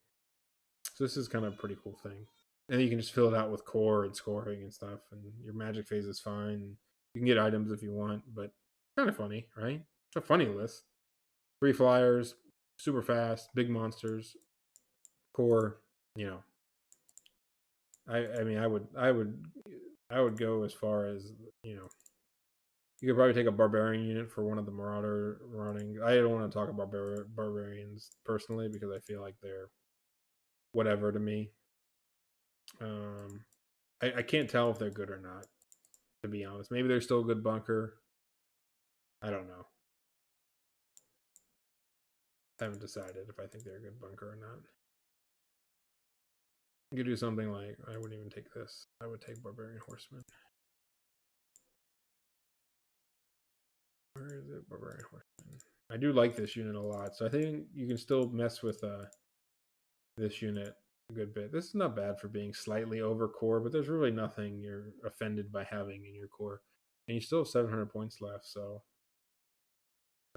So this is kind of a pretty cool thing. And you can just fill it out with core and scoring and stuff, and your magic phase is fine. You can get items if you want, but kind of funny, right? It's a funny list. 3 flyers, super fast, big monsters, core. You know, I mean, I would go as far as you know. You could probably take a barbarian unit for one of the marauding. I don't want to talk about barbarians personally because I feel like they're whatever to me. I can't tell if they're good or not, to be honest. Maybe they're still a good bunker. I don't know. I haven't decided if I think they're a good bunker or not. You could do something like, I wouldn't even take this. I would take Barbarian Horsemen. Where is it? Barbarian Horsemen. I do like this unit a lot, so I think you can still mess with this unit a good bit. This is not bad for being slightly over core, but there's really nothing you're offended by having in your core. And you still have 700 points left, so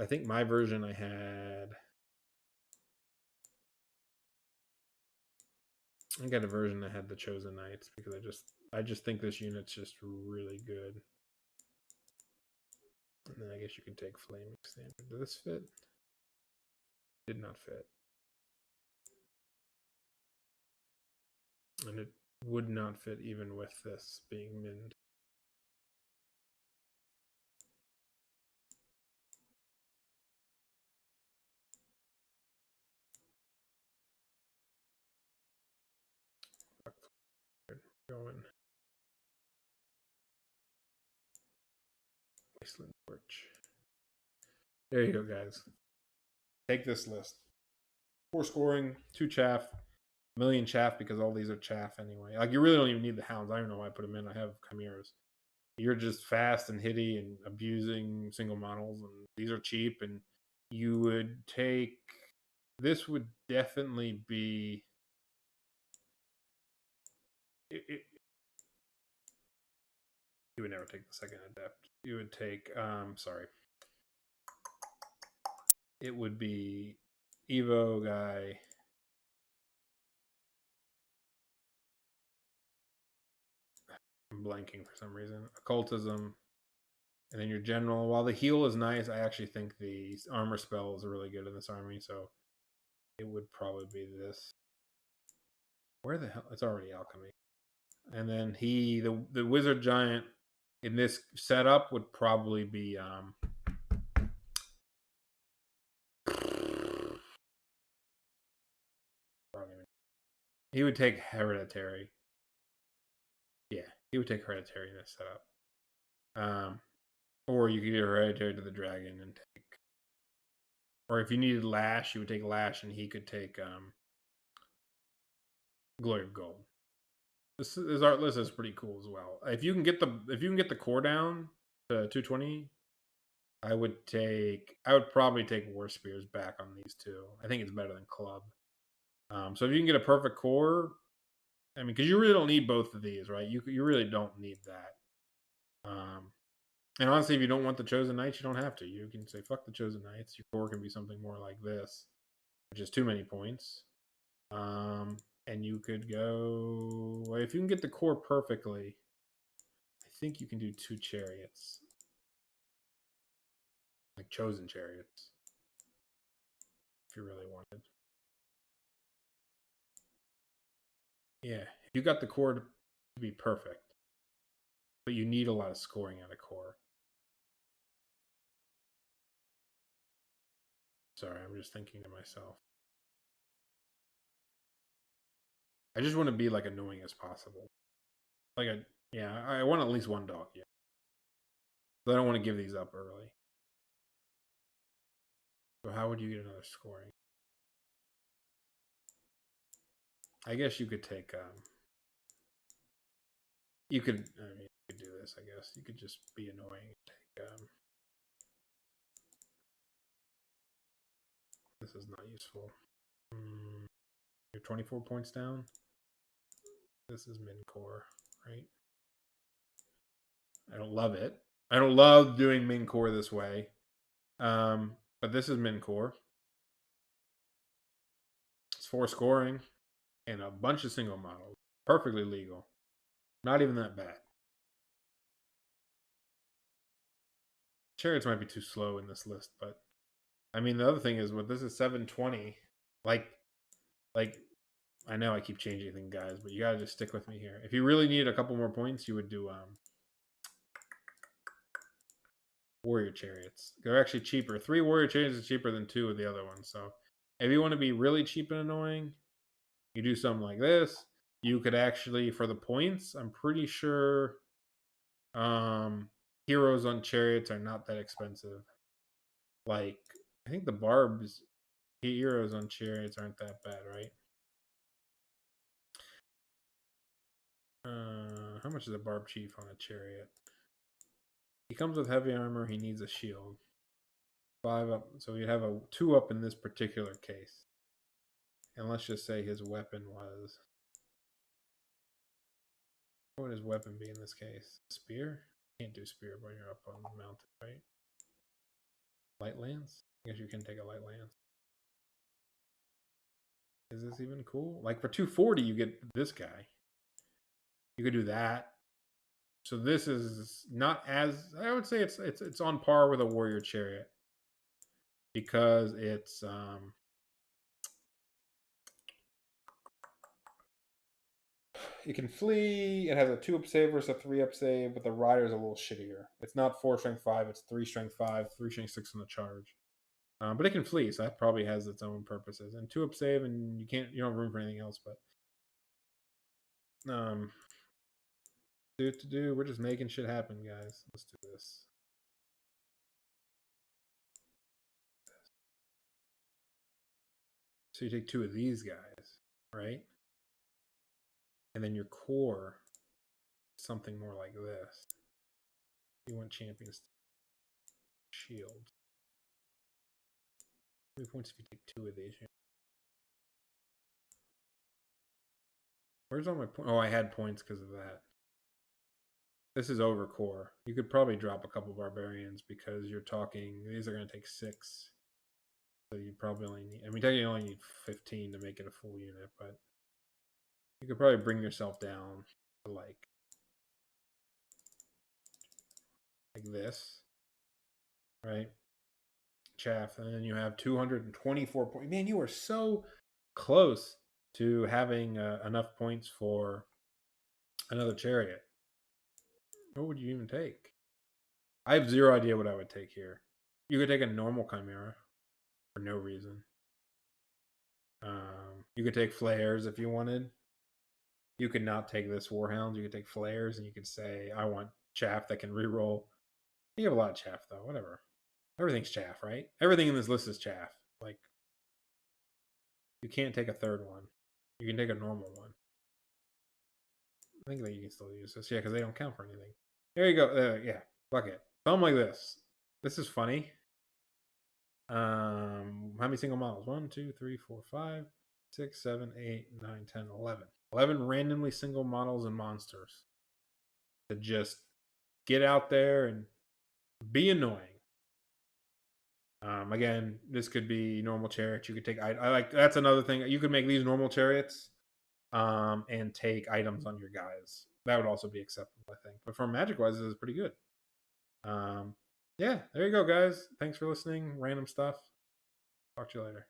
I think my version I got a version that had the Chosen Knights because I just think this unit's just really good. And then I guess you can take Flaming Standard. Did this fit? Did not fit. And it would not fit even with this being minned. Going. Wasteland Torch. There you go, guys. Take this list. 4 scoring, 2 chaff, 1,000,000 chaff because all these are chaff anyway. Like you really don't even need the hounds. I don't know why I put them in. I have chimeras. You're just fast and hitty and abusing single models, and these are cheap. And you would take this would definitely be you would never take the second adept. You would take sorry. It would be Evo guy. I'm blanking for some reason. Occultism. And then your general. While the heal is nice, I actually think the armor spell is really good in this army, so it would probably be this. Where the hell? It's already alchemy. And then the wizard giant in this setup would probably be he would take hereditary. Yeah, he would take hereditary in this setup. Or you could get hereditary to the dragon and take. Or if you needed lash, you would take lash, and he could take glory of gold. This art list is pretty cool as well. If you can get the core down to 220, I would probably take war spears back on these two. I think it's better than club. So if you can get a perfect core, I mean, because you really don't need both of these, right? You really don't need that. And honestly, if you don't want the Chosen Knights, you don't have to. You can say fuck the Chosen Knights. Your core can be something more like this, which is too many points. And you could go if you can get the core perfectly. I think you can do 2 chariots. Like chosen chariots. If you really wanted. Yeah, you got the core to be perfect. But you need a lot of scoring out of core. Sorry, I'm just thinking to myself. I just want to be like annoying as possible. Like I want at least one dog, yeah. But I don't want to give these up early. So how would you get another scoring? I guess you could take you could do this, I guess. You could just be annoying and take this is not useful. You're 24 points down. This is min core, right? I don't love it. I don't love doing min core this way. But this is min core. It's 4 scoring and a bunch of single models. Perfectly legal. Not even that bad. Chariots might be too slow in this list, but I mean the other thing is this is 720. Like I know I keep changing things, guys, but you gotta just stick with me here. If you really needed a couple more points, you would do warrior chariots. They're actually cheaper. 3 warrior chariots is cheaper than 2 of the other ones. So if you want to be really cheap and annoying, you do something like this. You could actually, for the points, I'm pretty sure heroes on chariots are not that expensive. Like, I think the barbs heroes on chariots aren't that bad, right? How much is a barb chief on a chariot? He comes with heavy armor. He needs a shield. 5 up. So you'd have a 2 up in this particular case. And let's just say his weapon was... What would his weapon be in this case? Spear? Can't do spear when you're up on the mountain, right? Light lance? I guess you can take a light lance. Is this even cool? Like for 240, you get this guy. You could do that. So this is not as... I would say it's on par with a warrior chariot. Because it's... it can flee. It has a 2 up save versus a 3 up save, but the rider's a little shittier. It's not 4 strength 5, it's 3 strength 5, 3 strength 6 on the charge. But it can flee, so that probably has its own purposes. And 2 up save, and you don't have room for anything else. But we're just making shit happen, guys. Let's do this. So you take 2 of these guys, right? And then your core, something more like this. You want champions shield. How many points if you take 2 of these? Where's all my points? Oh, I had points because of that. This is over core. You could probably drop a couple barbarians because you're talking... These are going to take 6. So you probably only need... I mean, technically you only need 15 to make it a full unit, but... You could probably bring yourself down to like this. Right? Chaff. And then you have 224 points. Man, you are so close to having enough points for another chariot. What would you even take? I have 0 idea what I would take here. You could take a normal chimera for no reason. You could take flares if you wanted. You could not take this warhounds. You could take flares, and you could say, I want chaff that can reroll. You have a lot of chaff, though. Whatever. Everything's chaff, right? Everything in this list is chaff. Like, you can't take a third one. You can take a normal one. I think that you can still use this. Yeah, because they don't count for anything. There you go. Yeah, fuck it. Something like this. This is funny. How many single models? 1, 2, 3, 4, 5, 6, 7, 8, 9, 10, 11. 11 randomly single models and monsters to just get out there and be annoying. Again, this could be normal chariots. You could take... I like... That's another thing. You could make these normal chariots and take items on your guys. that would also be acceptable, I think. But for magic wise, it's pretty good. Yeah, there you go, guys. Thanks for listening. Random stuff. Talk to you later.